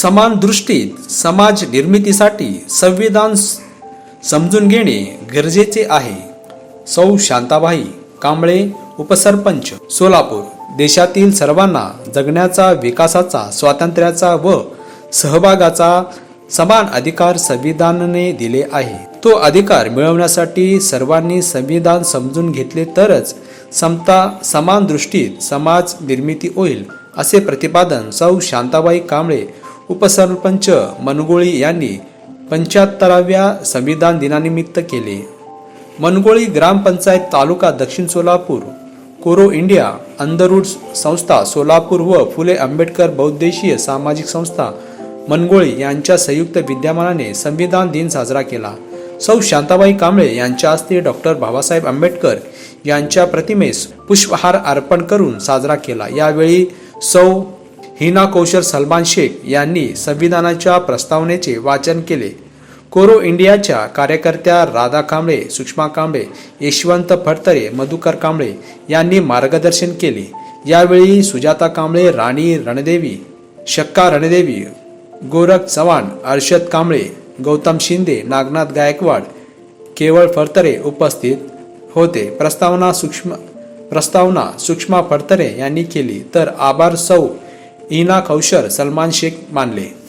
समान दृष्टीत समाज निर्मितीसाठी संविधान समजून घेणे गरजेचे आहे. सौ शांताबाई कांबळे, उपसरपंच, सोलापूर. देशातील सर्वांना जगण्याचा, विकासाचा, स्वातंत्र्याचा व सहभागाचा समान अधिकार संविधानाने दिले आहे. तो अधिकार मिळवण्यासाठी सर्वांनी संविधान समजून घेतले तरच समता समान दृष्टीत समाज निर्मिती होईल, असे प्रतिपादन सौ शांताबाई कांबळे, उपसरपंच, मनगोळी यांनी 75व्या संविधान दिनानिमित्त केले. मनगोळी ग्रामपंचायत, तालुका दक्षिण सोलापूर, कोरो इंडिया अंधरूढ संस्था सोलापूर व फुले आंबेडकर बहुउद्देशीय सामाजिक संस्था मनगोळी यांच्या संयुक्त विद्यमानाने संविधान दिन साजरा केला. सौ शांताबाई कांबळे यांच्या हस्ते डॉक्टर बाबासाहेब आंबेडकर यांच्या प्रतिमेस पुष्पहार अर्पण करून साजरा केला. यावेळी सौ हिना कौशल सलमान शेख यांनी संविधानाच्या प्रस्तावनेचे वाचन केले. कोरो इंडियाच्या कार्यकर्त्या राधा कांबळे, सुषमा कांबळे, यशवंत फडतरे, मधुकर कांबळे यांनी मार्गदर्शन केले. यावेळी सुजाता कांबळे, राणी रणदेवी, शक्का रणदेवी, गोरख चव्हाण, अर्षद कांबळे, गौतम शिंदे, नागनाथ गायकवाड, केवळ फडतरे उपस्थित होते. प्रस्तावना सुषमा फडतरे यांनी केली तर आभार सौ हिना कौशल सलमान शेख मानले.